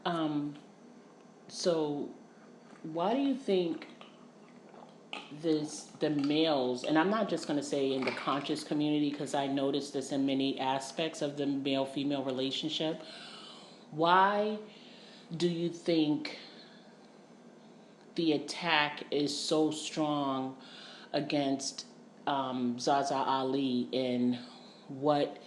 Um, so why do you think the males, and I'm not just going to say in the conscious community because I noticed this in many aspects of the male female relationship. Why do you think the attack is so strong against Zaza Ali in what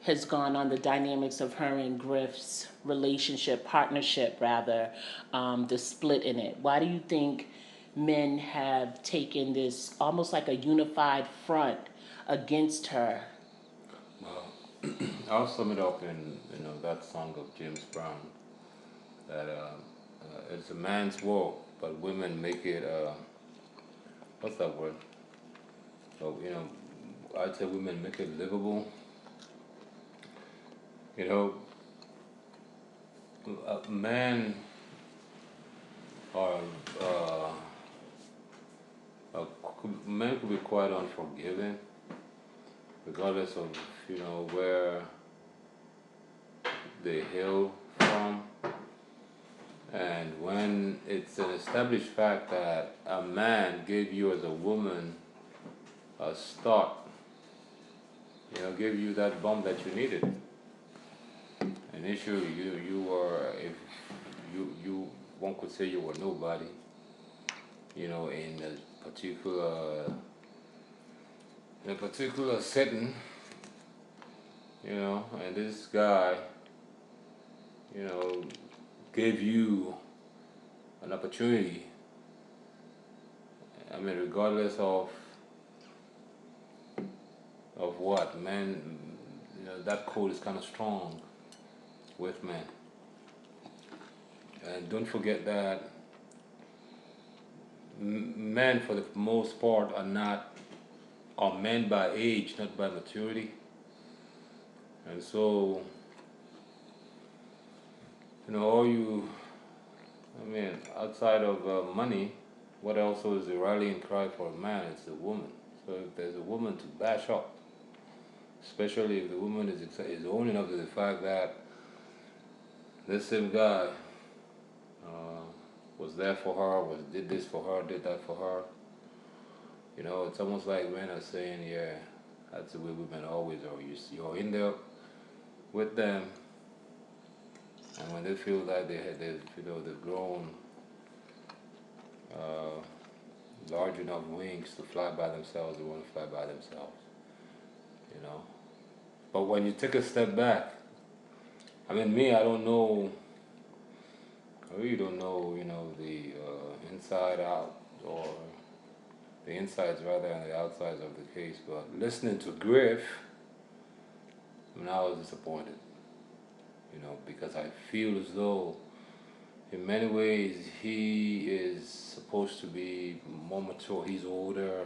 has gone on, the dynamics of her and Griff's relationship, partnership rather, the split in it? Why do you think men have taken this almost like a unified front against her? Well, I'll sum it up in that song of James Brown that it's a man's world, but women make it what's that word? So I'd say women make it livable. You know, men are men could be quite unforgiving, regardless of where they hail from. And when it's an established fact that a man gave you as a woman a start, gave you that bump that you needed. Initially, you were, if you one could say you were nobody, in a particular setting, and this guy, you know, gave you an opportunity. I mean, regardless of what, man, that code is kind of strong with men. And don't forget that men, for the most part, are men by age, not by maturity. And so, I mean, outside of money, what also is the rallying cry for a man? It's a woman. So if there's a woman to bash up, especially if the woman is owning up to the fact that this same guy uh, was there for her, did this for her, did that for her. It's almost like men are saying, yeah, that's the way women always are. You're in there with them, and when they feel like they've grown uh, large enough wings to fly by themselves, they want to fly by themselves. You know. But when you take a step back, I mean, me, I don't know. I really don't know, the inside out, or the insides rather, and the outsides of the case. But listening to Griff, I was disappointed. Because I feel as though, in many ways, he is supposed to be more mature. He's older.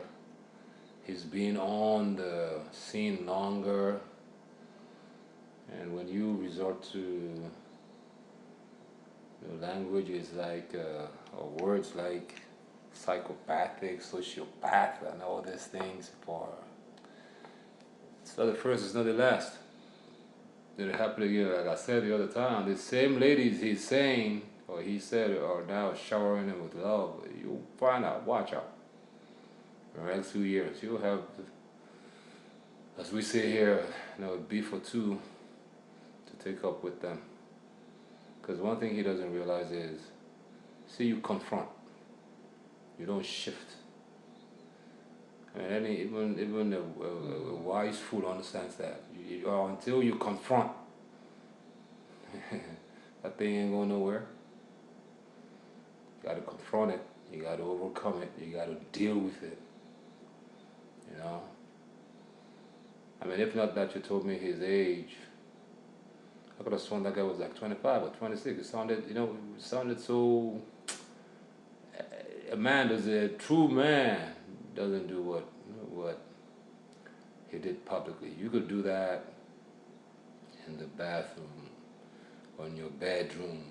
He's been on the scene longer. And when you resort to languages like, or words like psychopathic, sociopath, and all these things, it's not the first, it's not the last. Did it happen again? Like I said the other time, the same ladies he's saying, or he said, are now showering him with love. You'll find out, watch out. For the next 2 years, you'll have, as we say here, a beef or two to take up with them. Because one thing he doesn't realize is, see, you confront, you don't shift. And even a wise fool understands that. Until you confront, that thing ain't going nowhere. You got to confront it. You got to overcome it. You got to deal with it. I mean, if not that you told me his age, I could have sworn that guy was like 25 or 26. It sounded so. A true man doesn't do what he did publicly. You could do that in the bathroom or in your bedroom.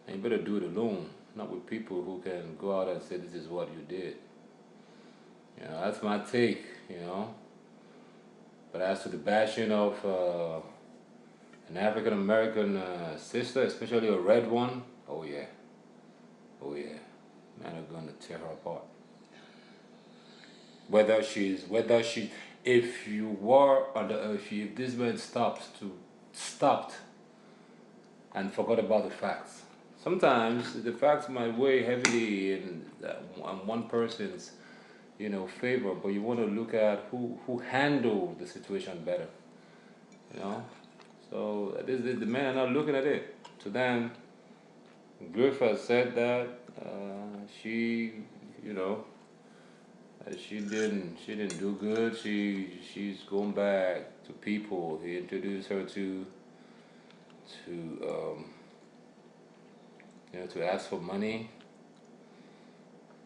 And you better do it alone, not with people who can go out and say this is what you did. That's my take, But as to the bashing of an African American sister, especially a red one, oh yeah, oh yeah, man are gonna tear her apart. Whether she, if you were under, if this man stopped and forgot about the facts. Sometimes the facts might weigh heavily on one person's, favor, but you want to look at who handled the situation better, you know. So the men are not looking at it. To them, Griff has said that she, you know, she didn't do good. She's going back to people. He introduced her to to ask for money.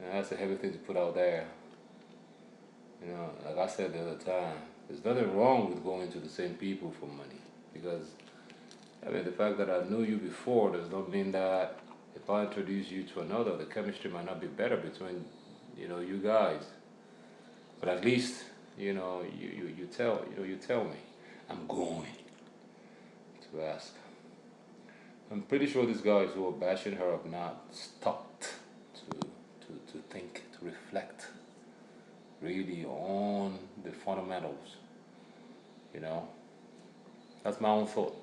And that's a heavy thing to put out there. Like I said the other time, there's nothing wrong with going to the same people for money, because I mean the fact that I knew you before does not mean that if I introduce you to another, the chemistry might not be better between you guys. But at least you tell me I'm going to ask. I'm pretty sure these guys who are bashing her have not stopped to think, to reflect really on the fundamentals. That's my own thought.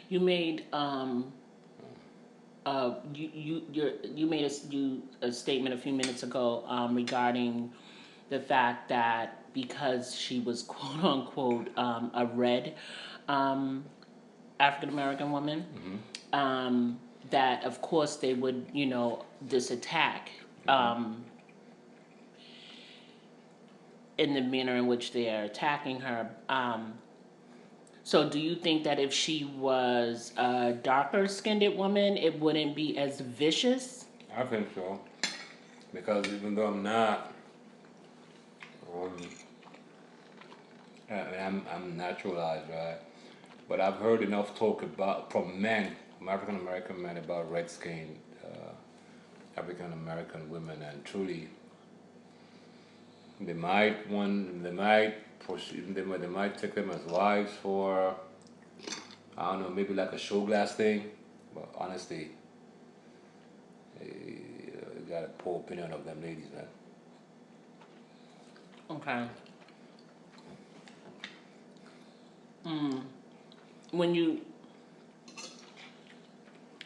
You made you made a statement a few minutes ago regarding the fact that because she was quote unquote a red African American woman, that of course they would this attack in the manner in which they are attacking her. So do you think that if she was a darker skinned woman, it wouldn't be as vicious? I think so, because even though I'm not, I mean, I'm naturalized, right? But I've heard enough talk from African American men, about red skinned African American women, and truly, they might take them as wives for, I don't know, maybe like a show glass thing. But honestly, you got a poor opinion of them ladies, man. Okay.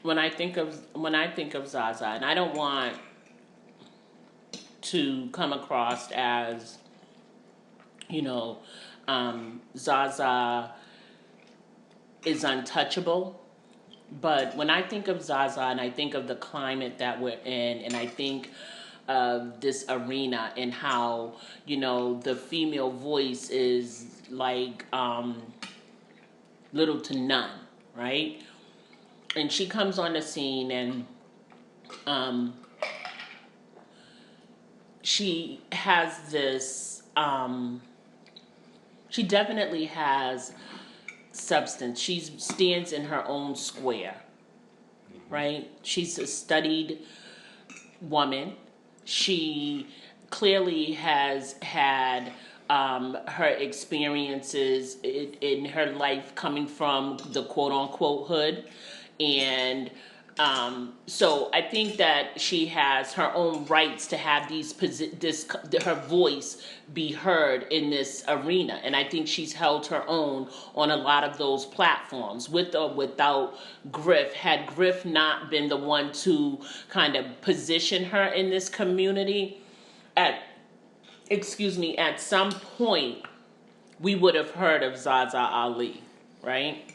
When I think of Zaza, and I don't want to come across as Zaza is untouchable, but when I think of Zaza and I think of the climate that we're in, and I think of this arena and how the female voice is like little to none, right? And she comes on the scene, and she has this she definitely has substance. She stands in her own square, right? She's a studied woman. She clearly has had her experiences in her life coming from the quote unquote hood. And so I think that she has her own rights to have her voice be heard in this arena, and I think she's held her own on a lot of those platforms, with or without Griff. Had Griff not been the one to kind of position her in this community, at some point we would have heard of Zaza Ali, right?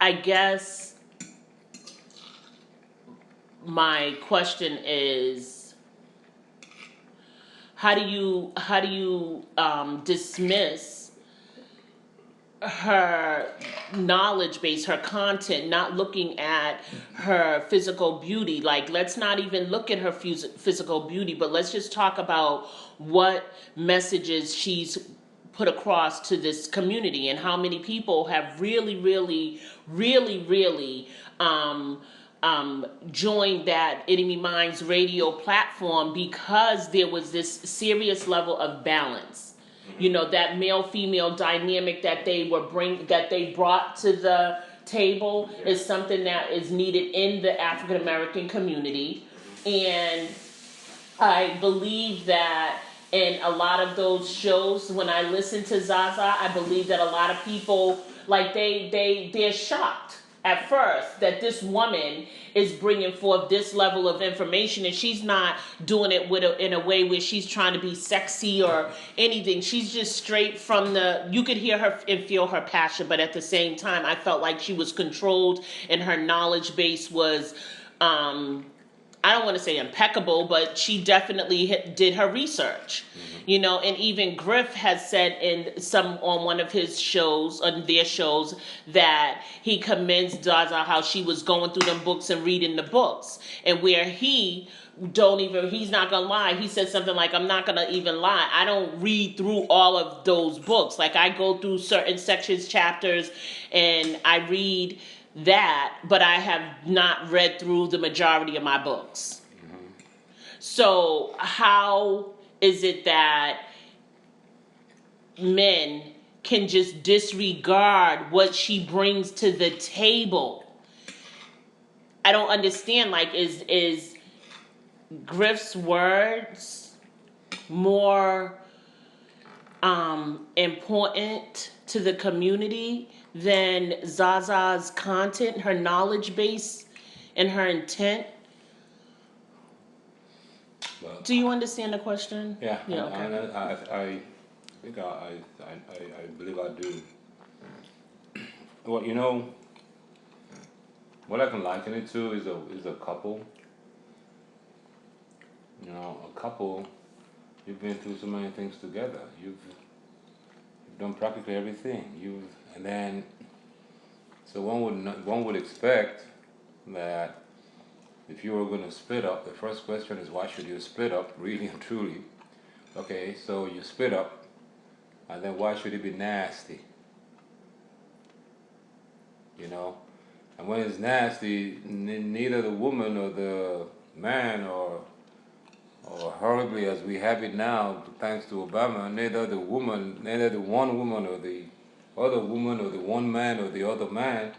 I guess my question is, how do you dismiss her knowledge base, her content, not looking at her physical beauty? Like, let's not even look at her physical beauty, but let's just talk about what messages she's put across to this community, and how many people have really joined that Enemy Minds radio platform because there was this serious level of balance. You know, that male-female dynamic that they brought to the table is something that is needed in the African American community. And I believe that in a lot of those shows, when I listen to Zaza, I believe that a lot of people, like, they're shocked at first that this woman is bringing forth this level of information, and she's not doing it in a way where she's trying to be sexy or anything. She's just straight from you could hear her and feel her passion, but at the same time, I felt like she was controlled and her knowledge base was, I don't want to say impeccable, but she definitely did her research. You know, and even Griff has said on one of his shows, on their shows, that he commends Zaza how she was going through them books and reading the books, and where he's not gonna lie. He said something like, "I'm not gonna even lie. I don't read through all of those books. Like, I go through certain sections, chapters, and I read that, but I have not read through the majority of my books." So how is it that men can just disregard what she brings to the table? I don't understand. Like, is Griff's words more important to the community than Zaza's content, her knowledge base, and her intent? But, do you understand the question? Yeah. Okay. I think I believe I do. Well, you know, what I can liken it to is a couple. You know, a couple. You've been through so many things together. You've done practically everything. And then, so one would expect that if you were going to split up, the first question is, why should you split up, really and truly? Okay, so you split up, and then why should it be nasty? You know, and when it's nasty, neither the woman or the man or horribly as we have it now, thanks to Obama, neither the one woman or the other woman or the one man or the other man.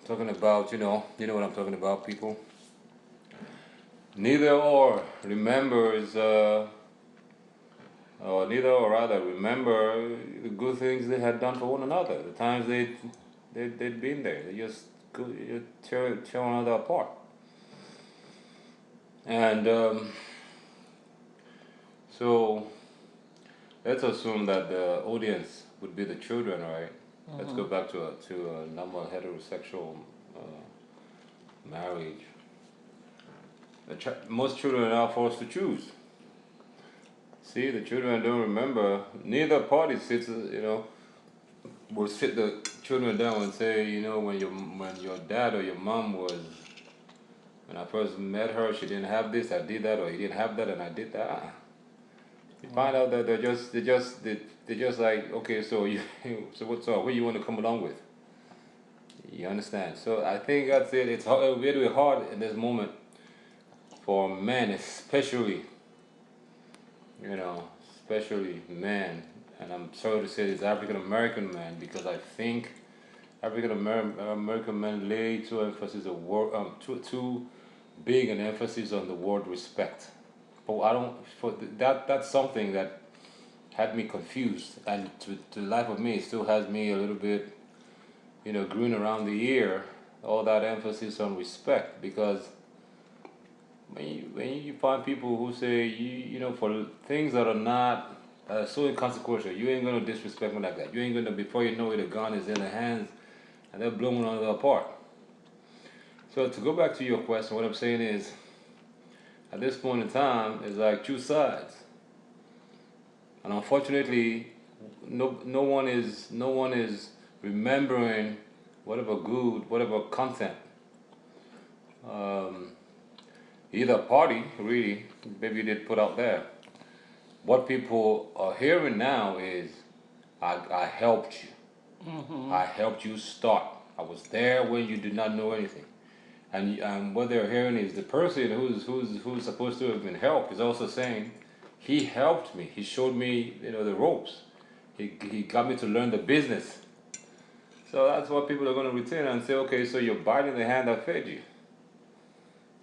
Talking about, you know what I'm talking about, people. Neither or remembers, or neither or rather remember the good things they had done for one another. The times they'd been there. They just tear one another apart. And so let's assume that the audience would be the children, right? Let's go back to a normal heterosexual marriage. Most children are now forced to choose. See, the children don't remember. Neither party will sit the children down and say, you know, when your dad or your mom when I first met her, she didn't have this, I did that, or he didn't have that, and I did that. You find out that they're just like, okay, so what's up? What do you want to come along with? You understand? So I think that's it. It's really hard in this moment for men, especially men, and I'm sorry to say this, African American men, because I think African American men lay too big an emphasis on the word respect. But that's something that had me confused, and to the life of me, it still has me a little bit, green around the ear. All that emphasis on respect, because when you find people who say for things that are not so inconsequential, you ain't gonna disrespect me like that. You ain't gonna, before you know it, a gun is in their hands, and they're blowing one another apart. So to go back to your question, what I'm saying is, at this point in time, it's like two sides, and unfortunately, no one is remembering whatever content either party really maybe did put out there. What people are hearing now is, I helped you. I helped you start. I was there when you did not know anything. And what they're hearing is the person who's supposed to have been helped is also saying, he helped me. He showed me, the ropes. He got me to learn the business. So that's what people are going to retain and say, okay, so you're biting the hand that fed you.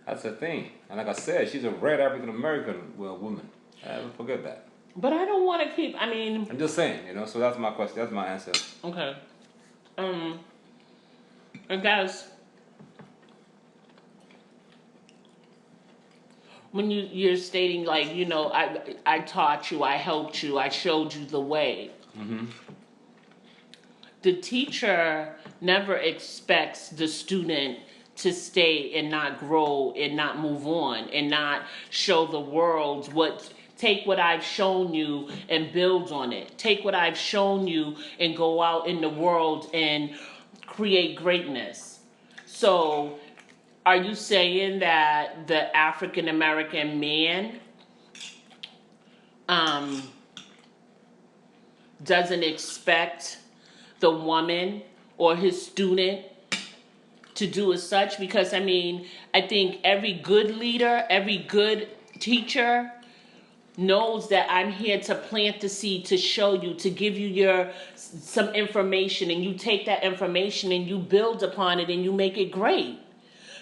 That's the thing. And like I said, she's a red African American woman. Don't forget that. But I don't want to keep. I'm just saying, so that's my question. That's my answer. Okay. I guess when you're stating like, I taught you, I helped you, I showed you the way. Mm-hmm. The teacher never expects the student to stay and not grow and not move on and not show the world take what I've shown you and build on it. Take what I've shown you and go out in the world and create greatness. So are you saying that the African American man doesn't expect the woman or his student to do as such? Because I think every good leader, every good teacher knows that I'm here to plant the seed, to show you, to give you some information, and you take that information and you build upon it and you make it great.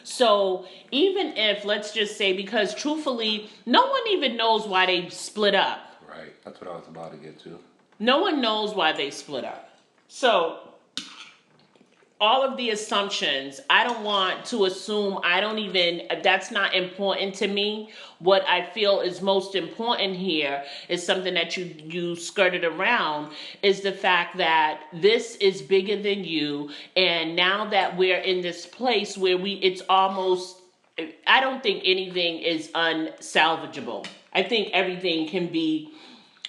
So even if, let's just say, because truthfully, no one even knows why they split up. Right. That's what I was about to get to. No one knows why they split up. So all of the assumptions, I don't want to assume, that's not important to me. What I feel is most important here is something that you skirted around, is the fact that this is bigger than you. And now that we're in this place where it's almost, I don't think anything is unsalvageable. I think everything can be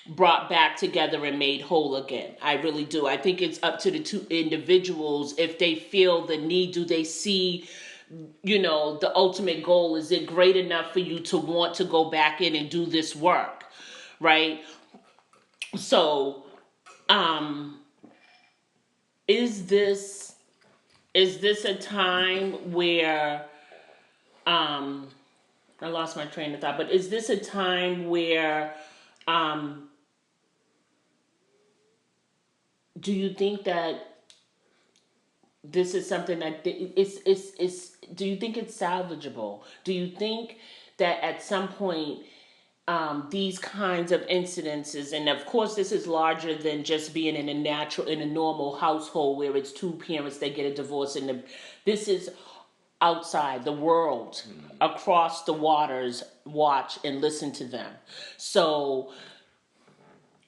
brought back together and made whole again. I really do. I think it's up to the two individuals if they feel the need. Do they see, the ultimate goal? Is it great enough for you to want to go back in and do this work, right? So, is this a time where, I lost my train of thought, but is this a time where, do you think that this is something that do you think it's salvageable? Do you think that at some point these kinds of incidences, and of course this is larger than just being in a normal household where it's two parents that get a divorce, and this is outside the world, across the waters, watch and listen to them. So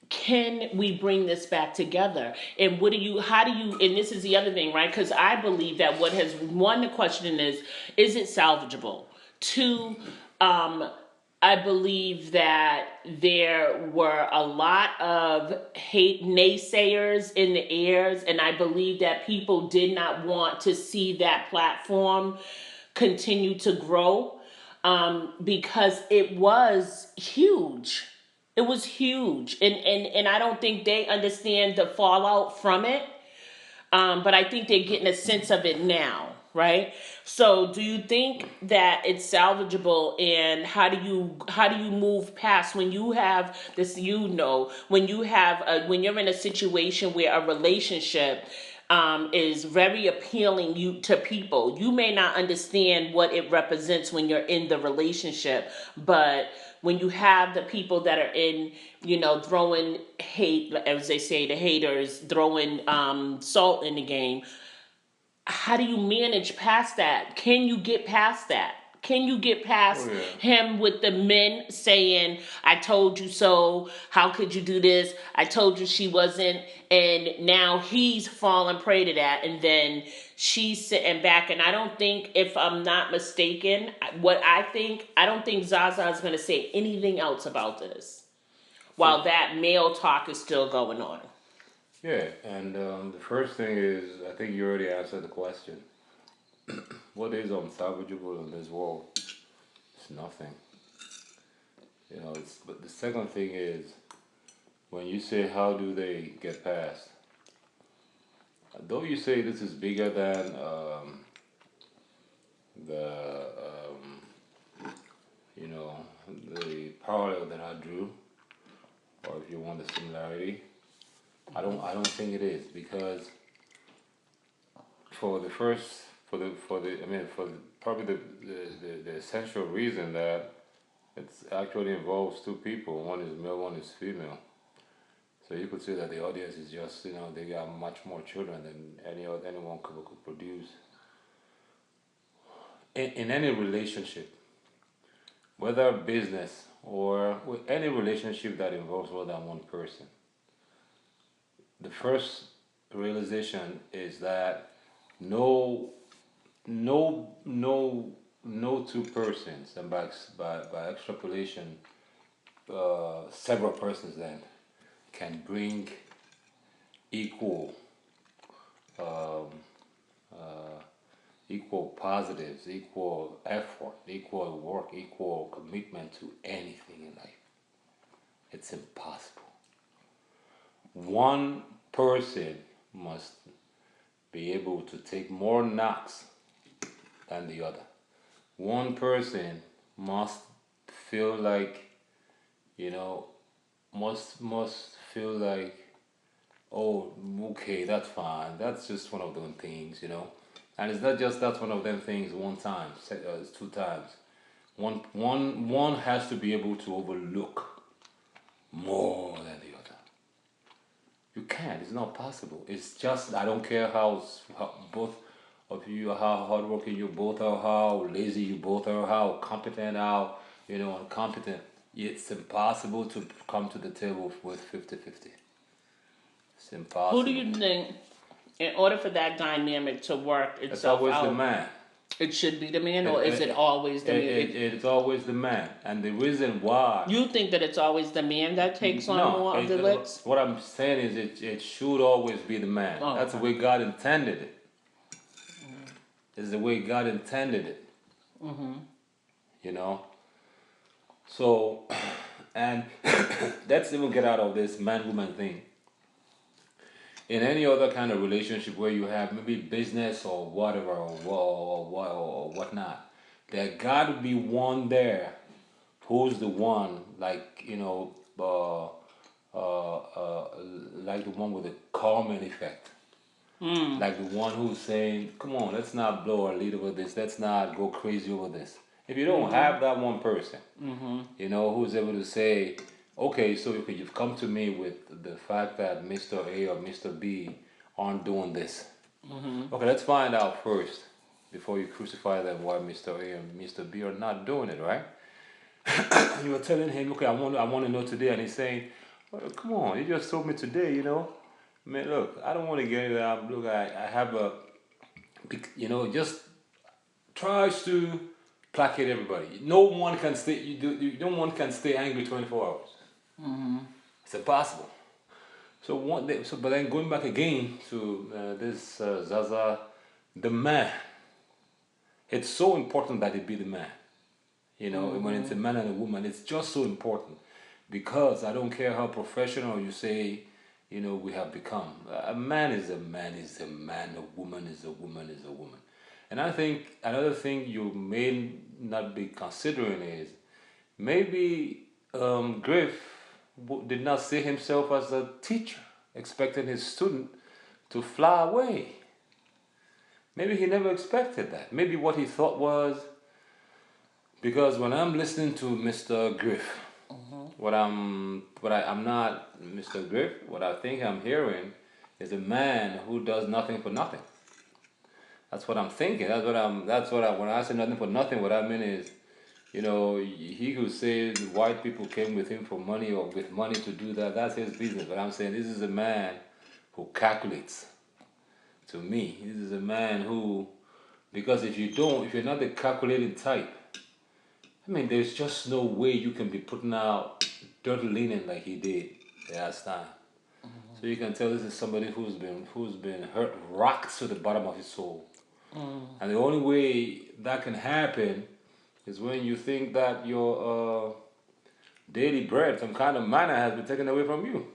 can we bring this back together? And how do you, and this is the other thing, right? Because I believe that the question is it salvageable? Two, I believe that there were a lot of hate naysayers in the airs, and I believe that people did not want to see that platform continue to grow, because it was huge. It was huge, and I don't think they understand the fallout from it. But I think they're getting a sense of it now, right? So, do you think that it's salvageable, and how do you move past when you have this? When you're in a situation where a relationship is very appealing to people. You may not understand what it represents when you're in the relationship, but when you have the people that are in, throwing hate, as they say, the haters, throwing salt in the game, how do you manage past that? Can you get past that? Can you get past him with the men saying, I told you so, how could you do this? I told you she wasn't. And now he's falling prey to that. And then she's sitting back. And I don't think, if I'm not mistaken, I don't think Zaza is going to say anything else about this while that male talk is still going on. Yeah, and the first thing is, I think you already answered the question. What is unsalvageable in this world? It's nothing. But the second thing is, when you say how do they get past, though you say this is bigger than the the parallel that I drew, if you want the similarity. I don't think it is, because for the first for the I mean for the, probably the essential reason that it actually involves two people. One is male, one is female. So you could say that the audience is just, they got much more children than anyone could produce. In any relationship, whether business or with any relationship that involves more than one person, the first realization is that no no two persons, and by extrapolation, several persons then can bring equal um, uh, equal positives, equal effort, equal work, equal commitment to anything in life. It's impossible. One person must be able to take more knocks than the other. One person must feel like, you know, must feel like, oh, okay, that's fine. That's just one of those things. And it's not just that's one of them things one time, it's two times. One has to be able to overlook more than the other. You can't. It's not possible. It's just I don't care how both of you are, how hardworking you both are, how lazy you both are, how competent, how incompetent. It's impossible to come to the table with 50-50. It's Who do impossible. you think, in order for that dynamic to work It's itself always the out, man. it should be the man, or is it always the man? It's always the man, and the reason why. You think that it's always the man that takes on No, more of the licks? what I'm saying is it should always be the man. Oh, That's the okay. way God intended it. It's the way God intended it. You know. So, and let's even get out of this man-woman thing. In any other kind of relationship where you have maybe business or whatever or whatnot, there got to be one there who's the one, like like the one with the calming effect, like the one who's saying, "Come on, let's not blow our lead over this. Let's not go crazy over this." If you don't have that one person, who's able to say, okay, so you've come to me with the fact that Mr. A or Mr. B aren't doing this. Okay, let's find out first before you crucify them why Mr. A and Mr. B are not doing it, right? You were telling him, okay, I want to know today, and he's saying, well, come on, you just told me today. Man, look, I don't want to get into that. Look, I have just tries to placate everybody. No one can stay. No one can stay angry 24 hours. It's impossible. But then going back again to this Zaza, the man. It's so important that it be the man. When it's a man and a woman, it's just so important, because I don't care how professional you say, we have become. A man is a man is a man. A woman is a woman is a woman. And I think another thing you may not be considering is maybe Griff did not see himself as a teacher, expecting his student to fly away. Maybe he never expected that. Maybe what he thought was, because when I'm listening to Mr. Griff, I'm not Mr. Griff. What I think I'm hearing is a man who does nothing for nothing. That's what I'm thinking. When I say nothing for nothing, what I mean is, he who says white people came with him for money or with money to do that, that's his business. But I'm saying this is a man who calculates. To me, this is a man who, because if you're not the calculating type, there's just no way you can be putting out dirty linen like he did last time. So you can tell this is somebody who's been hurt, rocked to the bottom of his soul. And the only way that can happen is when you think that your daily bread, some kind of manna, has been taken away from you.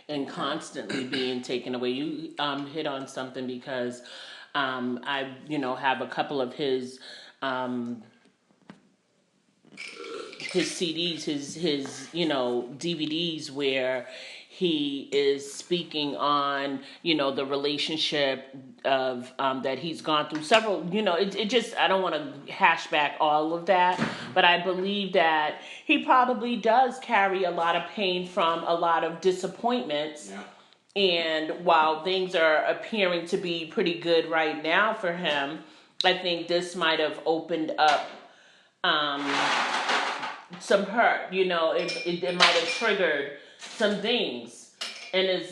And constantly being taken away. You hit on something, because I have a couple of his his CDs, his DVDs where he is speaking on the relationship of that he's gone through several. It just, I don't want to hash back all of that, but I believe that he probably does carry a lot of pain from a lot of disappointments. Yeah. And while things are appearing to be pretty good right now for him, I think this might have opened up um, some hurt. It might have triggered some things and is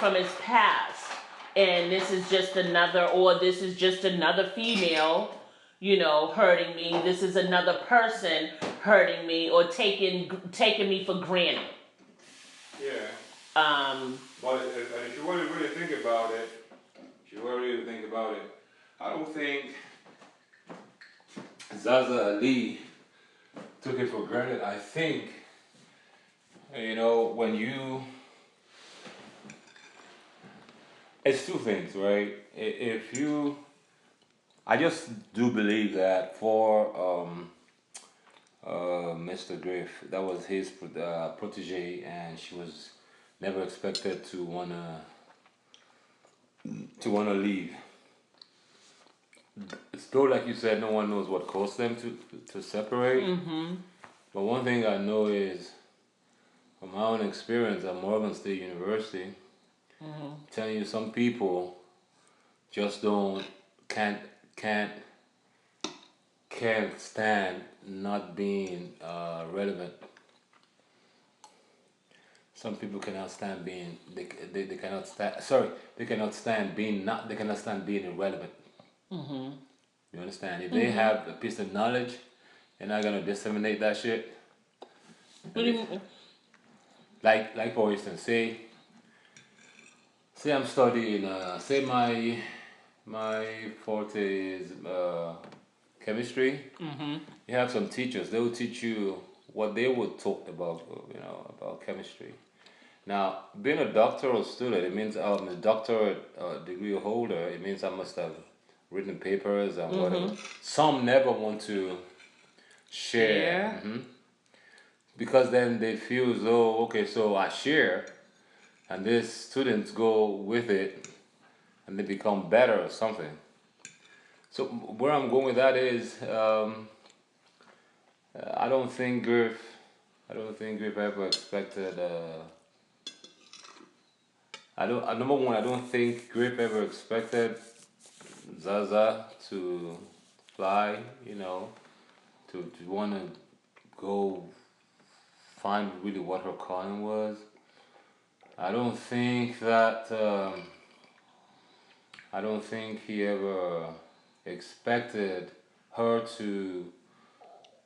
from his past. And this is just another female, hurting me. This is another person hurting me or taking me for granted. Yeah. But if you really think about it, I don't think Zaza Ali took it for granted. I think, when it's two things, right? I just do believe that for Mr. Griff, that was his protege, and she was never expected to wanna leave. It's still like you said, no one knows what caused them to separate. Mm-hmm. But one thing I know is, from my own experience at Morgan State University, telling you some people just can't stand not being relevant. Some people cannot stand being they cannot stand they cannot stand being irrelevant. Mm-hmm. You understand? If they have a piece of knowledge, they're not gonna disseminate that shit. What do you mean? Like for instance, say I'm studying say my forte is chemistry. Mm-hmm. You have some teachers, they will teach you what they would talk about, about chemistry. Now, being a doctoral student, it means I'm a doctorate degree holder. It means I must have written papers and whatever. Some never want to share. Because then they feel as though, okay, so I share, and these students go with it, and they become better or something. So where I'm going with that is, I don't think Griff ever expected. Number one, I don't think Griff ever expected Zaza to fly. To want to go find really what her calling was. I don't think that. I don't think he ever expected her to,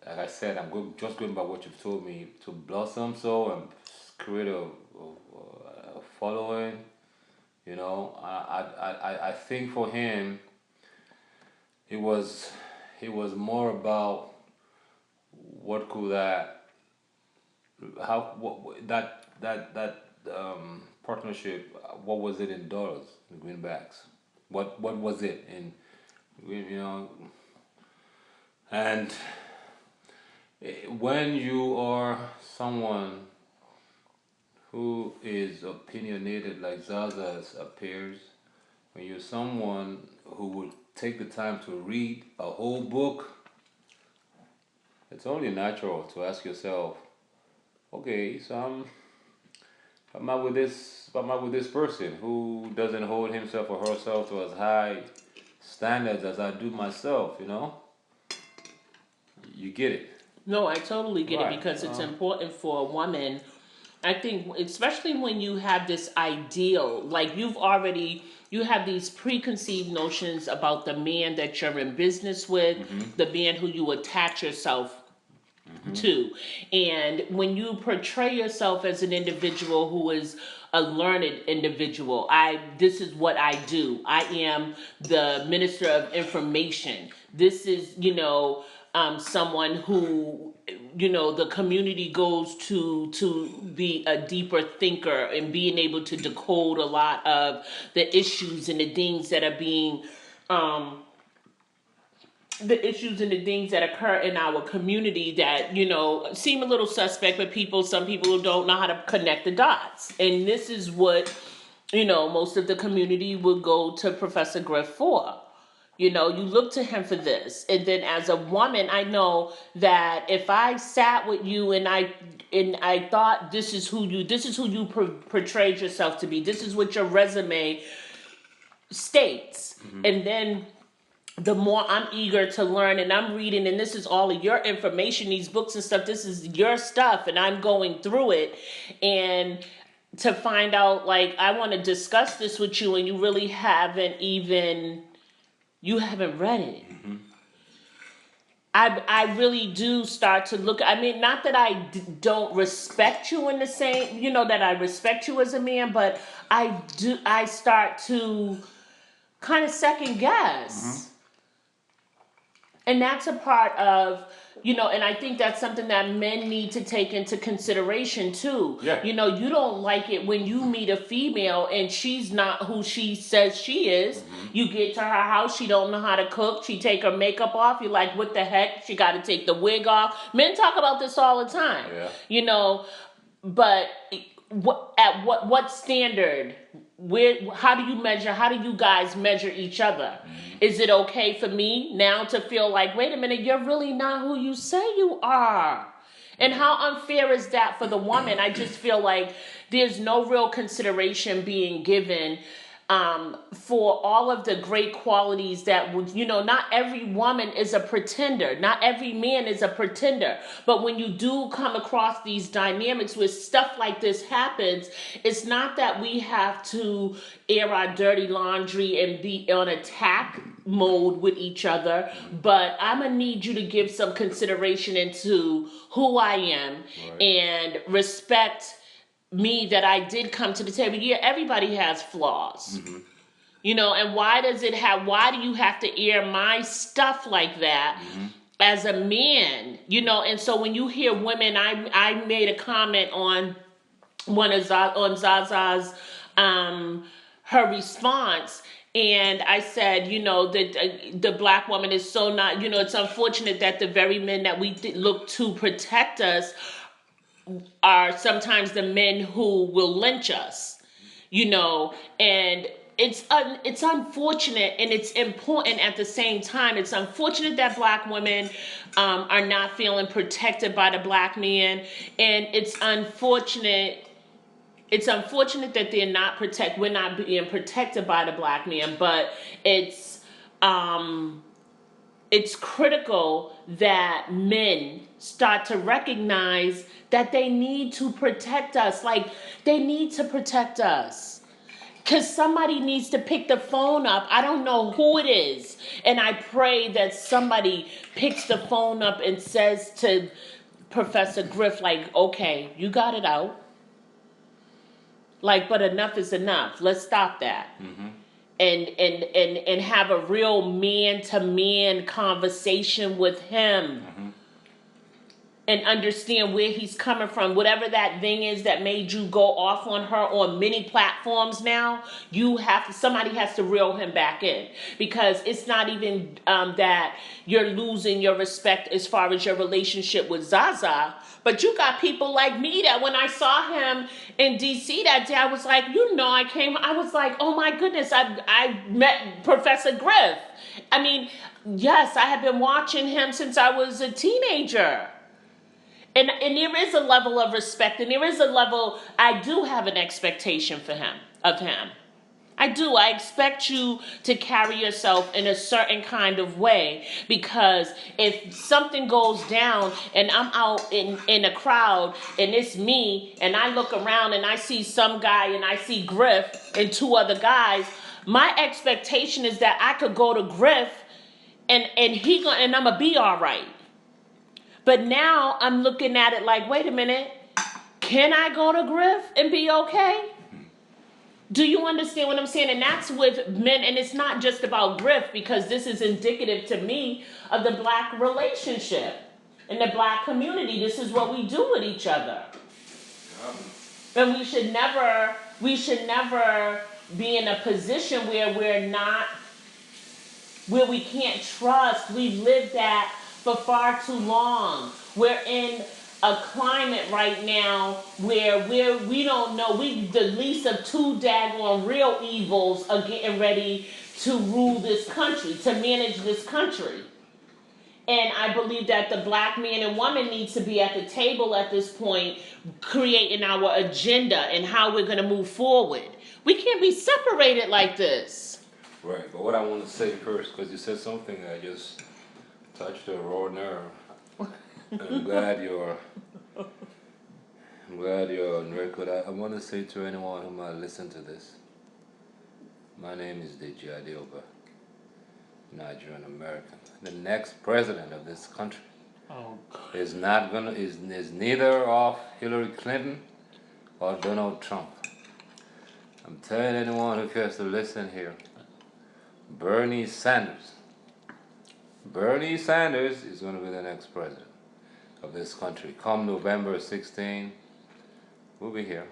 like I said, just going by what you've told me, to blossom so and create a following. I think for him, it was more about what could that partnership, what was it in dollars, in greenbacks? What was it in, and when you are someone who is opinionated like Zaza's appears, when you're someone who would take the time to read a whole book, it's only natural to ask yourself, okay, so I'm out with this person who doesn't hold himself or herself to as high standards as I do myself, You get it. No, I totally get Right. it because it's important for a woman. I think, especially when you have this ideal, like you have these preconceived notions about the man that you're in business with, the man who you attach yourself to. And when you portray yourself as an individual who is a learned individual, this is what I do. I am the minister of information. This is, someone who, the community goes to be a deeper thinker and being able to decode a lot of the issues and the things that are being the issues and the things that occur in our community that, you know, seem a little suspect, but some people don't know how to connect the dots. And this is what, you know, most of the community would go to Professor Griff for. You know, you look to him for this. And then as a woman, I know that if I sat with you and I thought this is who you portrayed yourself to be. This is what your resume states. And then the more I'm eager to learn and I'm reading, and this is all of your information, these books and stuff, this is your stuff, and I'm going through it. And to find out, like, I want to discuss this with you, and you really haven't read it. I really do start to look, I mean, not that I don't respect you in the same, you know, that I respect you as a man, but I start to kind of second guess. And that's a part of, you know, and I think that's something that men need to take into consideration too. Yeah. You know, you don't like it when you meet a female and she's not who she says she is. You get to her house, she don't know how to cook, she take her makeup off, you're like, what the heck? She got to take the wig off. Men talk about this all the time. Yeah. You know, but what standard? How do you guys measure each other? Is it okay for me now to feel like, wait a minute, you're really not who you say you are? And how unfair is that for the woman? I just feel like there's no real consideration being given for all of the great qualities that would, you know, not every woman is a pretender. Not every man is a pretender. But when you do come across these dynamics where stuff like this happens, it's not that we have to air our dirty laundry and be on attack mode with each other, but I'm gonna need you to give some consideration into who I am and respect me, that I did come to the table. Yeah, everybody has flaws. You know, and why do you have to air my stuff like that as a man? You know, and so when you hear women, I made a comment on Zaza's her response, and I said, you know, that the black woman is so not, you know, it's unfortunate that the very men that we look to protect us are sometimes the men who will lynch us, you know, and it's unfortunate, and it's important at the same time. It's unfortunate that black women are not feeling protected by the black man, and it's unfortunate that we're not being protected by the black man, but it's critical that men start to recognize that they need to protect us. Like, they need to protect us. Because somebody needs to pick the phone up. I don't know who it is. And I pray that somebody picks the phone up and says to Professor Griff, like, okay, you got it out. Like, but enough is enough. Let's stop that. And have a real man-to-man conversation with him. And understand where he's coming from. Whatever that thing is that made you go off on her on many platforms now, somebody has to reel him back in. Because it's not even that you're losing your respect as far as your relationship with Zaza, but you got people like me that when I saw him in DC that day, I was like, I was like, oh my goodness, I met Professor Griff. I mean, yes, I have been watching him since I was a teenager. And there is a level of respect, and there is a level, I do have an expectation of him. I do. I expect you to carry yourself in a certain kind of way, because if something goes down and I'm out in a crowd and it's me and I look around and I see some guy and I see Griff and two other guys, my expectation is that I could go to Griff and I'm gonna be all right. But now I'm looking at it like, wait a minute, can I go to Griff and be okay? Do you understand what I'm saying? And that's with men, and it's not just about Griff, because this is indicative to me of the black relationship in the black community. This is what we do with each other. And we should never be in a position where we're not where we can't trust. We've lived that for far too long. We're in a climate right now where we don't know. We the least of two daggone real evils are getting ready to rule this country, to manage this country. And I believe that the black man and woman needs to be at the table at this point, creating our agenda and how we're going to move forward. We can't be separated like this. Right, but what I want to say first, because you said something that just touched a raw nerve. I'm glad you're on record. I want to say to anyone who might listen to this, my name is Deji Adeoba, Nigerian American. The next president of this country is neither of Hillary Clinton or Donald Trump. I'm telling anyone who cares to listen here, Bernie Sanders. Bernie Sanders is going to be the next president of this country. Come November 16, we'll be here.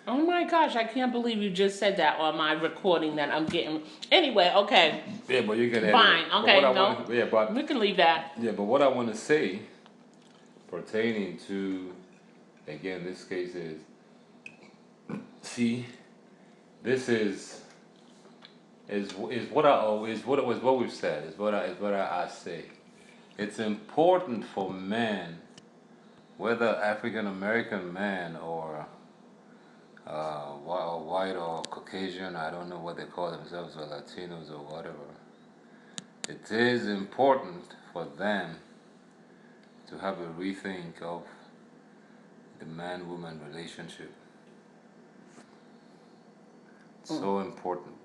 Oh my gosh, I can't believe you just said that on my recording that I'm getting. Anyway, okay. Yeah, but you can edit fine, it. okay, no. We can leave that. Yeah, but what I want to say pertaining to, again, this case is, see, this is what we've said, is what I say. It's important for men, whether African American man or white or Caucasian, I don't know what they call themselves, or Latinos or whatever. It is important for them to have a rethink of the man-woman relationship. So important.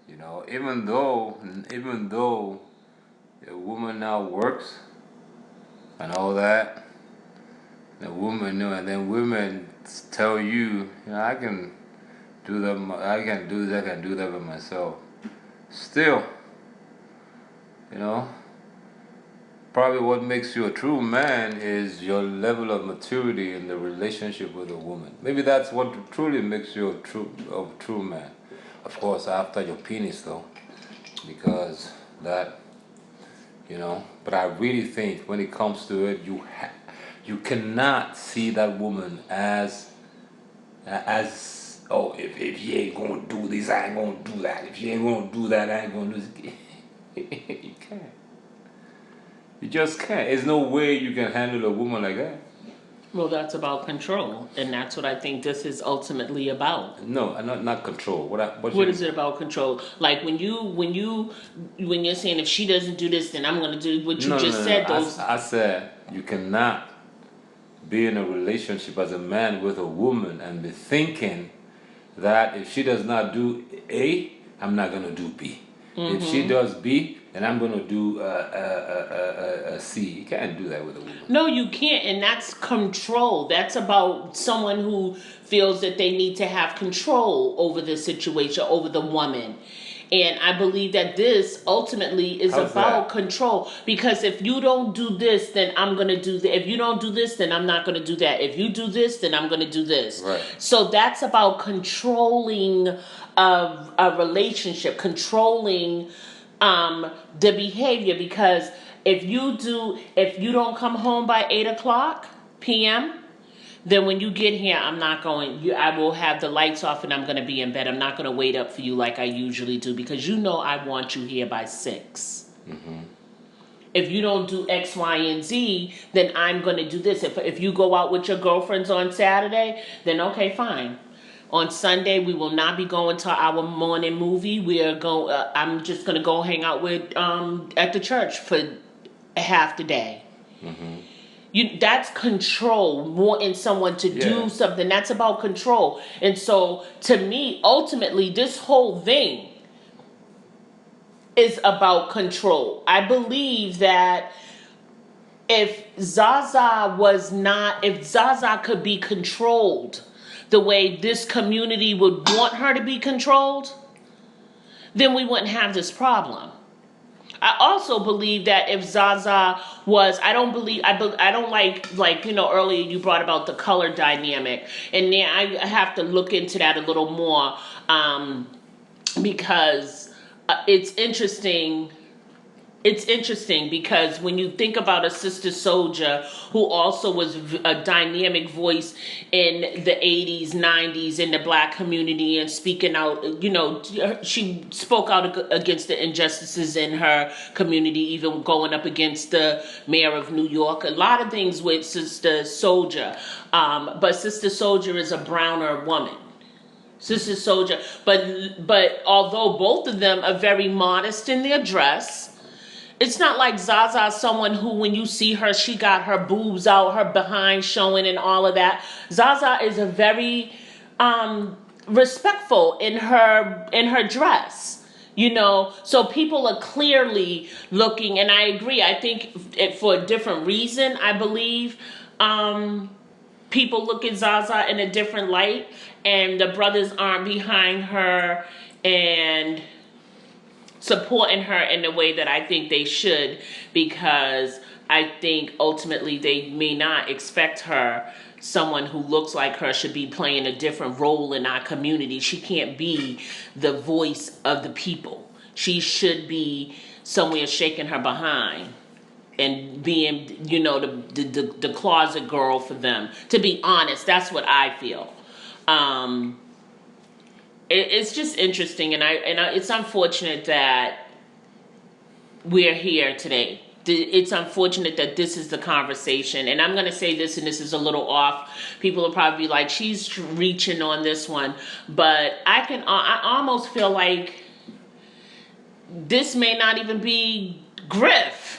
You know, even though a woman now works and all that, the woman know, and then women tell you, I can do that by myself. Still, probably what makes you a true man is your level of maturity in the relationship with a woman. Maybe that's what truly makes you a true man. Of course, after your penis, though, because that, But I really think when it comes to it, you cannot see that woman as if you ain't gonna do this, I ain't gonna do that. If you ain't gonna do that, I ain't gonna do this. You can't. You just can't. There's no way you can handle a woman like that. Well, that's about control, and that's what I think this is ultimately about. No, not control. What is it about control? Like when you're saying if she doesn't do this, then I'm going to do what you said. I said you cannot be in a relationship as a man with a woman and be thinking that if she does not do A, I'm not going to do B. Mm-hmm. If she does B, then I'm going to do a C. You can't do that with a woman. No, you can't, and that's control. That's about someone who feels that they need to have control over the situation, over the woman. And I believe that this ultimately is about control. Because if you don't do this, then I'm going to do that. If you don't do this, then I'm not going to do that. If you do this, then I'm going to do this. Right. So that's about controlling a relationship, controlling the behavior. Because if you don't come home by 8:00 p.m., then when you get here, I will have the lights off and I'm going to be in bed. I'm not going to wait up for you like I usually do, because I want you here by 6. Mm-hmm. If you don't do X, Y, and Z, then I'm going to do this. If you go out with your girlfriends on Saturday, then okay, fine. On Sunday, we will not be going to our morning movie. I'm just going to go hang out at the church for half the day. Mm-hmm. That's control, wanting someone to do something. That's about control. And so, to me, ultimately, this whole thing is about control. I believe that if Zaza could be controlled the way this community would want her to be controlled, then we wouldn't have this problem. I also believe that if Zaza was, I don't like earlier you brought about the color dynamic, and then I have to look into that a little more, because it's interesting. It's interesting because when you think about a Sister Soldier who also was a dynamic voice in the 80s, 90s in the black community and speaking out, she spoke out against the injustices in her community, even going up against the mayor of New York. A lot of things with Sister Soldier. But Sister Soldier is a browner woman. Sister Soldier. But although both of them are very modest in their dress, it's not like Zaza, someone who, when you see her, she got her boobs out, her behind showing, and all of that. Zaza is a very respectful in her dress, So people are clearly looking, and I agree. I think for a different reason. I believe people look at Zaza in a different light, and the brothers aren't behind her and supporting her in the way that I think they should, because I think ultimately they may not expect her, someone who looks like her, should be playing a different role in our community. She can't be the voice of the people. She should be somewhere shaking her behind and being, the closet girl for them. To be honest, that's what I feel. It's just interesting, and it's unfortunate that we're here today. It's unfortunate that this is the conversation, and I'm going to say this, and this is a little off. People will probably be like, she's reaching on this one, but I almost feel like this may not even be Griff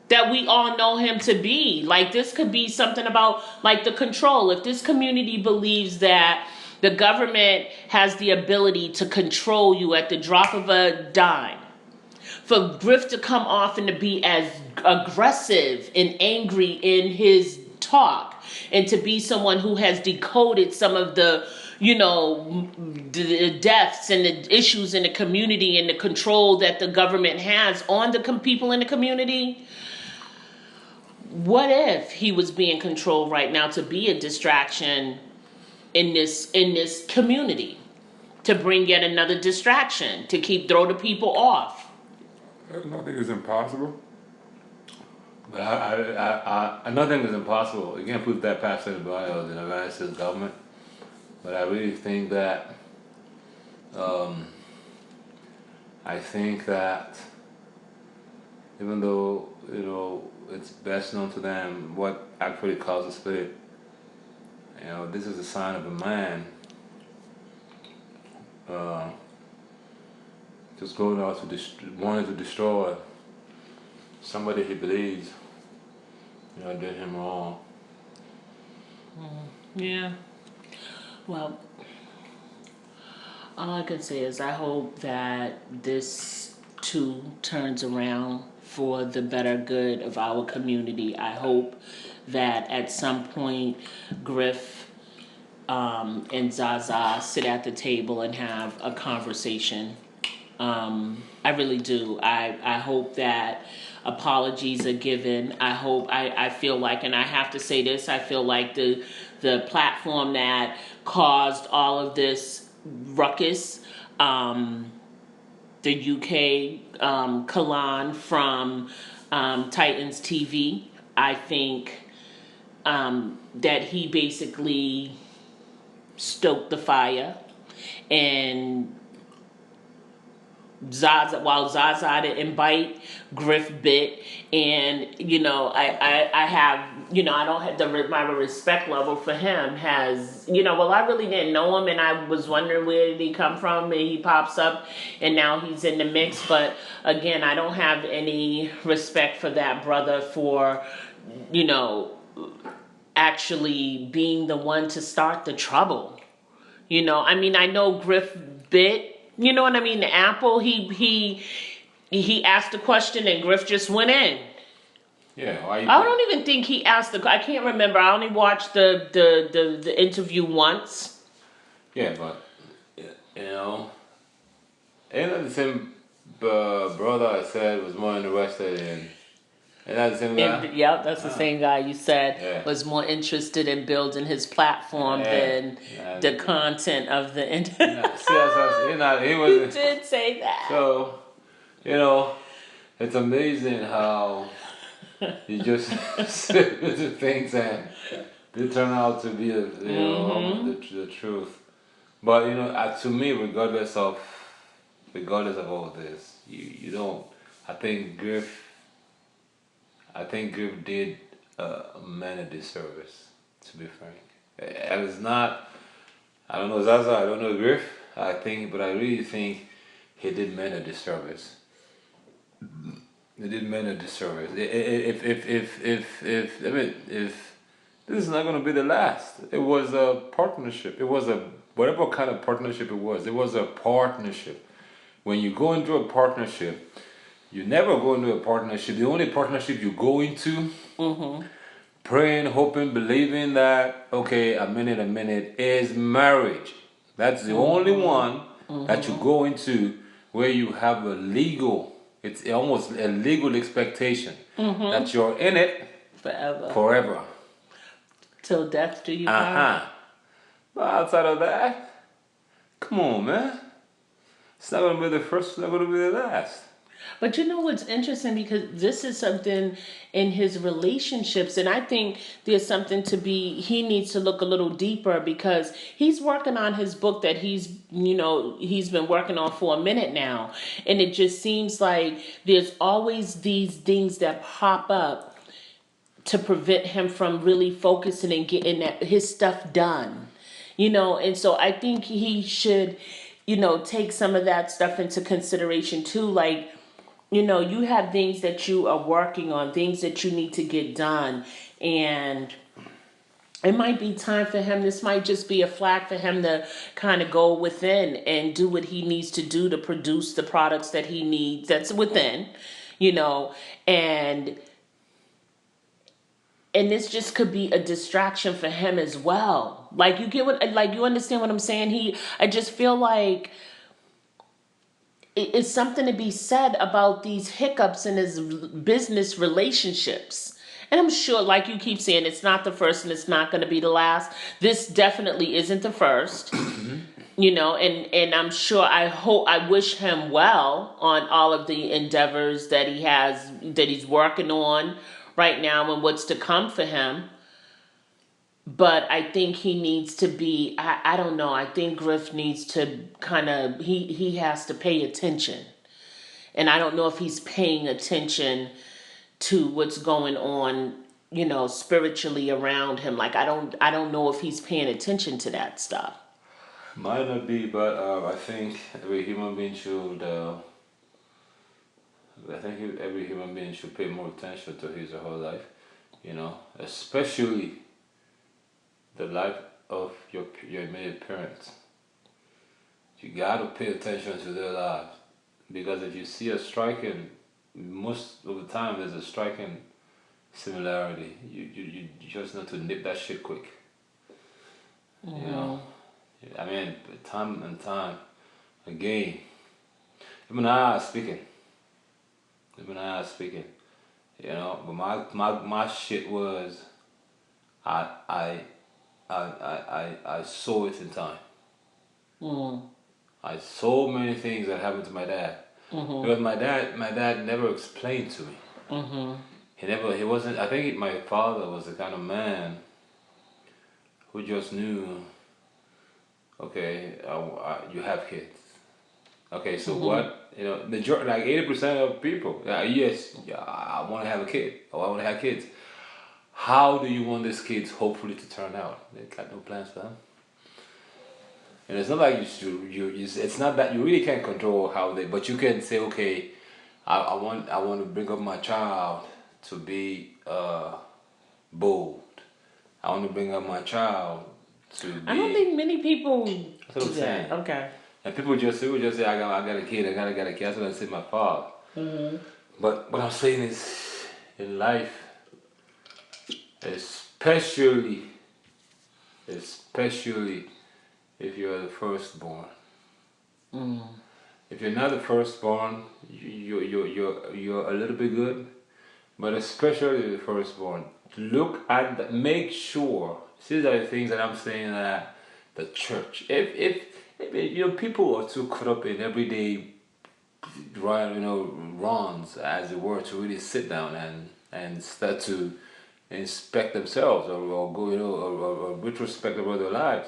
that we all know him to be. Like, this could be something about, like, the control. If this community believes that the government has the ability to control you at the drop of a dime, for Griff to come off and to be as aggressive and angry in his talk, and to be someone who has decoded some of the, the deaths and the issues in the community and the control that the government has on the people in the community. What if he was being controlled right now to be a distraction in this community, to bring yet another distraction, to throw the people off? Nothing is impossible. But nothing is impossible. You can't put that past anybody of the United States government. But I really think that, even though, it's best known to them what actually caused the split, this is a sign of a man just going out wanting to destroy somebody he believes, did him wrong. Yeah. Well, all I can say is I hope that this too turns around for the better good of our community. I hope that at some point Griff and Zaza sit at the table and have a conversation. I really do. I hope that apologies are given. I feel like, and I have to say this, I feel like the platform that caused all of this ruckus, the UK Kalan from Titans TV, I think that he basically stoked the fire, and Zaza, while Zaza didn't bite, Griff bit, and I have, I don't have my respect level for him has, I really didn't know him, and I was wondering where did he come from, and he pops up, and now he's in the mix. But again, I don't have any respect for that brother for, actually being the one to start the trouble. I know Griff bit. You know what I mean? The apple, he asked the question and Griff just went in. Yeah. I don't even think he asked I can't remember. I only watched the interview once. Yeah, but, ain't that the same brother I said was more interested in Is that the same guy? Yep, that's the same guy you said Yeah. was more interested in building his platform than the content of the internet. See, he You wasn't. did say that. So, it's amazing how you just say the things and they turn out to be the truth. But to me, regardless of all this, you don't. I think Griff did man a disservice. To be frank, and it's not. I don't know Zaza. I don't know Griff. But I really think he did man a disservice. He did men a disservice. If this is not going to be the last, it was a partnership. It was a whatever kind of partnership it was. It was a partnership. When you go into a partnership, you never go into a partnership. The only partnership you go into, praying, hoping, believing that okay, a minute is marriage. That's the only one that you go into where you have a legal. It's almost a legal expectation that you're in it forever. Till death do you part. But outside of that, come on, man. It's not gonna be the first. It's not gonna be the last. But you know what's interesting, because this is something in his relationships, and I think there's something he needs to look a little deeper, because he's working on his book that he's been working on for a minute now, and it just seems like there's always these things that pop up to prevent him from really focusing and getting his stuff done, and so I think he should, take some of that stuff into consideration too, like, you have things that you are working on, things that you need to get done. And it might be time for him. This might just be a flag for him to kind of go within and do what he needs to do to produce the products that he needs. That's within, and this just could be a distraction for him as well. Like, you understand what I'm saying? I just feel like it's something to be said about these hiccups in his business relationships. And I'm sure, like you keep saying, it's not the first and it's not going to be the last. This definitely isn't the first, and I'm sure, I wish him well on all of the endeavors that he's working on right now and what's to come for him. But I think he needs to be, I don't know, I think Griff needs to he has to pay attention. And I don't know if he's paying attention to what's going on, spiritually around him. Like, I don't know if he's paying attention to that stuff. Might not be, but I think every human being should. Every human being should pay more attention to his or her life, especially the life of your immediate parents. You gotta pay attention to their lives, because if you see most of the time there's a striking similarity. You just need to nip that shit quick. I mean, time and time again. Even I speaking. But my shit was, I saw it in time. I saw many things that happened to my dad. Because my dad never explained to me. He wasn't, I think my father was the kind of man who just knew, okay, you have kids. Okay, so what, majority, like 80% of people, yes, I want to have a kid, or I want to have kids. How do you want these kids hopefully to turn out? They got no plans for them. And it's not like it's not that you really can't control but you can say, okay, I want to bring up my child to be bold. I want to bring up my child to be. I don't think many people That's what I'm saying. Okay. And people just say, I got a kid. I got a kid. That's what I say, my father. But what I'm saying is, in life, especially if you're the firstborn. If you're not the firstborn, you're a little bit good, but especially the firstborn. Look at, make sure. These are the things that I'm saying that the church, if people are too caught up in everyday, runs, as it were, to really sit down and start to inspect themselves, or go, or retrospect about their lives.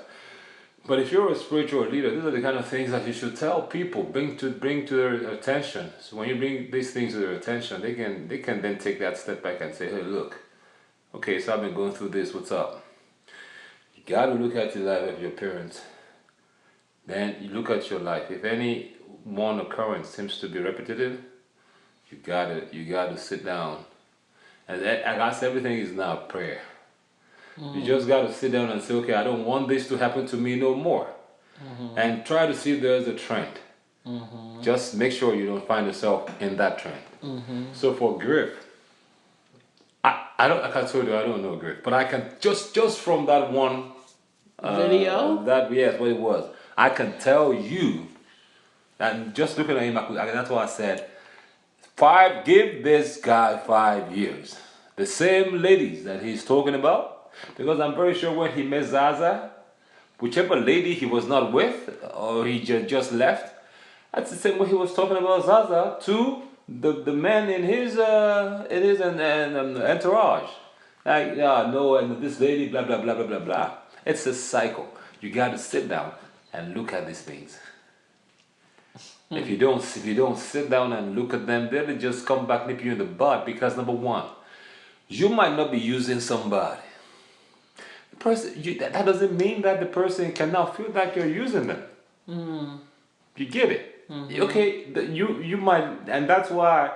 But if you're a spiritual leader, these are the kind of things that you should tell people, bring to their attention. So when you bring these things to their attention, they can then take that step back and say, hey, look, okay, so I've been going through this. What's up? You got to look at the life of your parents. Then you look at your life. If any one occurrence seems to be repetitive, you gotta sit down. And I guess everything is now prayer. You just got to sit down and say, okay, I don't want this to happen to me no more. And try to see if there's a trend. Just make sure you don't find yourself in that trend. So for Griff, I don't, like I told you, I don't know Griff, but I can just from that one Video? yes, what it was. I can tell you, and just looking at him, that's why I said, give this guy 5 years. The same ladies that he's talking about, because I'm very sure when he met Zaza, whichever lady he was not with, or he just left, that's the same way he was talking about Zaza to the men in his entourage. Like, yeah, no, and this lady, blah blah blah blah blah blah. It's a cycle. You got to sit down and look at these things. If you don't sit down and look at them, they'll just come back nip you in the butt, because number one, you might not be using somebody. The person, that doesn't mean that the person cannot feel like you're using them. You get it? Okay, you might, and that's why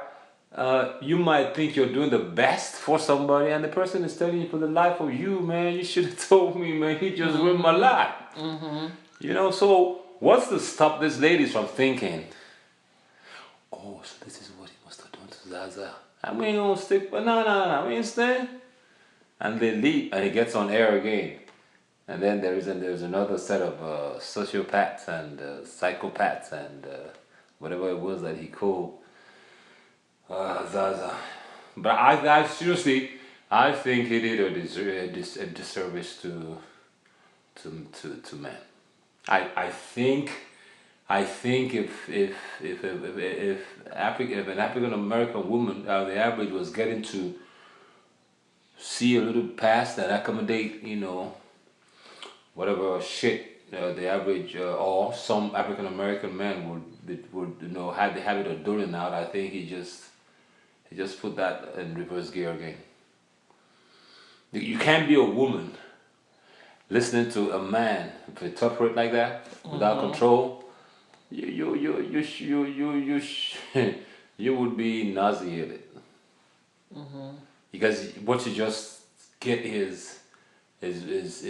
you might think you're doing the best for somebody, and the person is telling you, for the life of you, man, you should have told me, man, he just ruined my life. So what's to stop these ladies from thinking, oh, so this is what he must have done to Zaza, and we ain't gonna stick, but no, we ain't staying. And they leave, and he gets on air again. And then there's another set of sociopaths and psychopaths and whatever it was that he called Zaza. But I seriously, I think he did a disservice to men. I think if an African American woman, the average, was getting to see a little past and accommodate, whatever shit the average or some African American man would have the habit of doing out, I think he just put that in reverse gear again. You can't be a woman listening to a man interpret like that without control. You would be nauseated, because what you just get is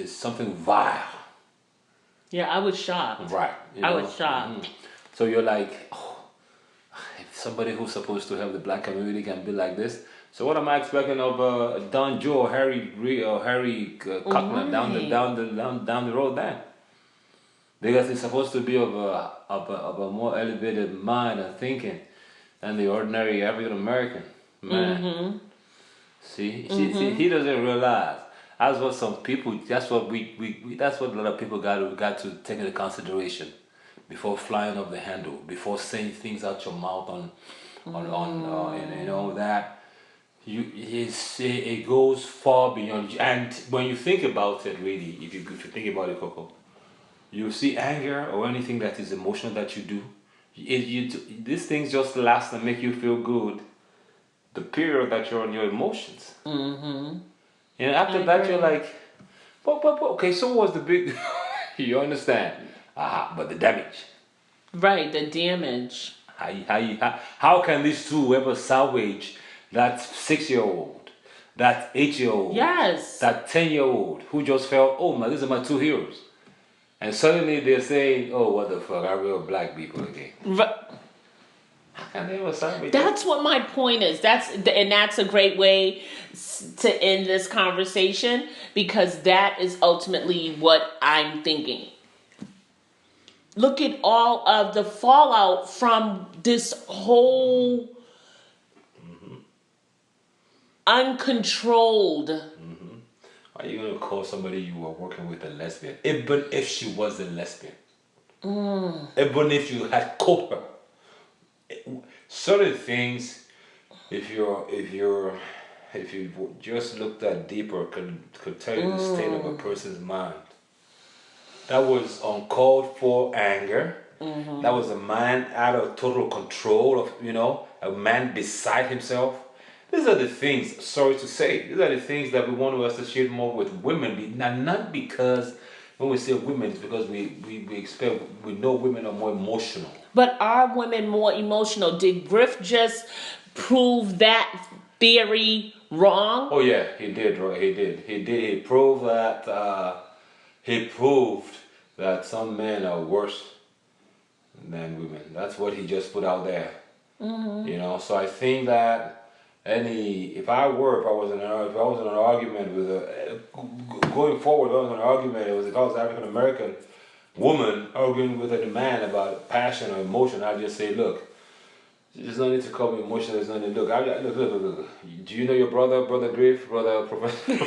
something vile. Yeah, I was shocked. Right. I was shocked. So you're like, oh, if somebody who's supposed to help the black community can be like this, so what am I expecting of Don Joe or Harry Cochran down the road then? Because he's supposed to be of a more elevated mind and thinking than the ordinary African American man. See, he doesn't realize. That's what some people. That's what that's what a lot of people got to take into consideration before flying off the handle, before saying things out your mouth and that. It goes far beyond. And when you think about it, really, if you think about it, Coco, you see anger or anything that is emotional that you do. These things just last and make you feel good the period that you're on your emotions. And after that, you're like, okay, so what's the big... You understand? But the damage. Right, the damage. How can these two ever salvage that 6-year-old, that 8-year-old, Yes, that 10-year-old who just felt, oh my, these are my two heroes. And suddenly they're saying, oh, what the fuck, I real black people again. How can they ever salvage that? That's what my point is. That's a great way to end this conversation, because that is ultimately what I'm thinking. Look at all of the fallout from this whole uncontrolled. Are you gonna call somebody you were working with a lesbian, even if she was a lesbian? Even if you had caught her, certain things, if you just looked that deeper, could tell you the state of a person's mind. That was uncalled for anger. That was a man out of total control of, a man beside himself. These are the things, sorry to say, these are the things that we want to associate more with women. Not because when we say women, it's because we know women are more emotional. But are women more emotional? Did Griff just prove that theory wrong? Oh yeah, he did. Right? He did. He did. He proved that. He proved that some men are worse than women. That's what he just put out there. So I think that if I was in an argument with going forward, if I was in an argument, if I was an African American woman arguing with a man about passion or emotion, I'd just say, look, there's no need to call me emotional. There's no need. Look. Do you know your brother Griff, brother Professor?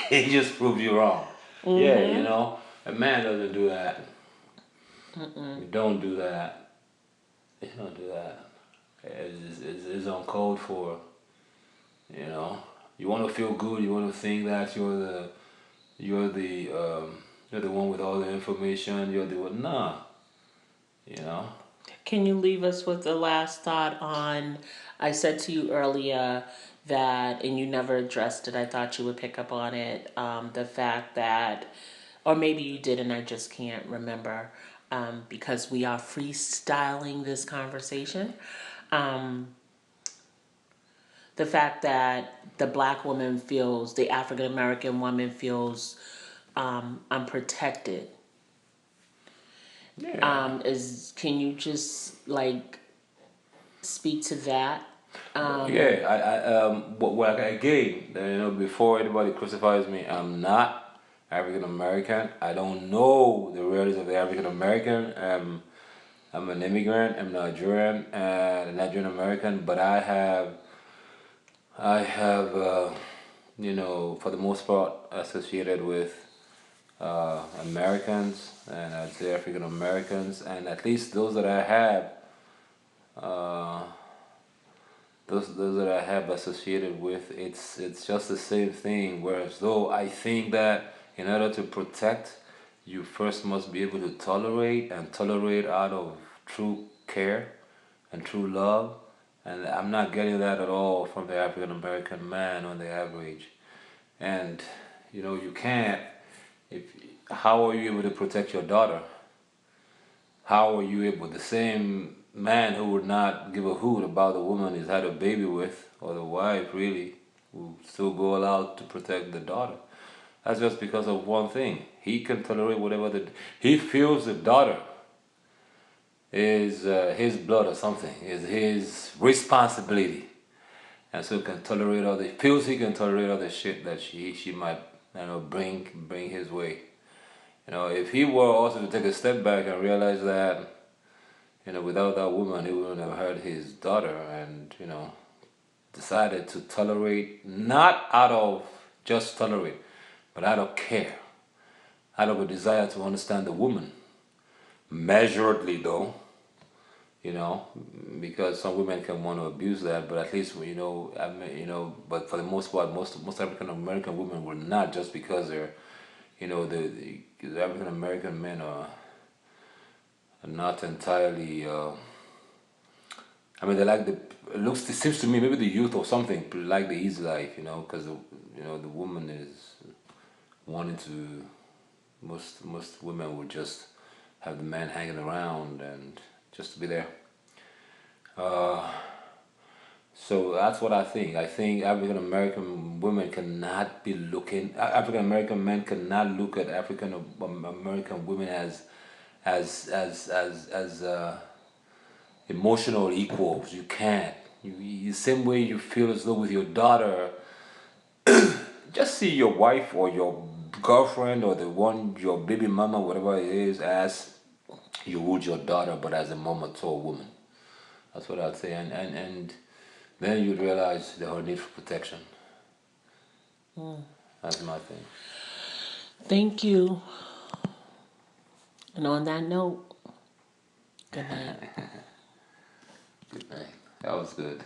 He just proved you wrong. Yeah, a man doesn't do that. You don't do that. You don't do that. It's uncalled for. You want to feel good. You want to think that you're the one with all the information. You're the one. Nah. Can you leave us with the last thought on? I said to you earlier that, and you never addressed it. I thought you would pick up on it. The fact that, or maybe you did, and I just can't remember, because we are freestyling this conversation. The fact that the black woman feels, the African American woman feels unprotected. Yeah. Can you just speak to that? Again, before anybody crucifies me, I'm not African American. I don't know the realities of the African American. I'm an immigrant. I'm Nigerian and a Nigerian American, but I have, for the most part, associated with Americans, and I'd say African Americans, and at least those that I have, uh, those that I have associated with, it's just the same thing. Whereas though I think that in order to protect, you first must be able to tolerate and tolerate out of true care and true love. And I'm not getting that at all from the African American man on the average. And you can't. If How are you able to protect your daughter? How are you able? The same man who would not give a hoot about the woman he's had a baby with, or the wife really, will still go out to protect the daughter. That's just because of one thing. He can tolerate whatever he feels the daughter is his blood or something, is his responsibility, and so can tolerate feels he can tolerate all the shit that she might bring his way. If he were also to take a step back and realize that without that woman he wouldn't have had his daughter, and decided to tolerate, not out of just tolerate, but out of care, out of a desire to understand the woman, measuredly though, because some women can want to abuse that, but at least but for the most part, most African American women will not, just because they're, the African American men are not entirely. They like it seems to me, maybe the youth or something like the easy life, because the woman is wanting to. Most women would just have the man hanging around and just to be there. So that's what I think. I think African American women cannot be looking. African American men cannot look at African American women as emotional equals. You can't. The same way you feel as though with your daughter, just see your wife or your girlfriend or your baby mama, whatever it is, as you would your daughter, but as a mama to a woman. That's what I'd say. And then you'd realize the whole need for protection. That's my thing. Thank you. And on that note, good night. Good night. That was good.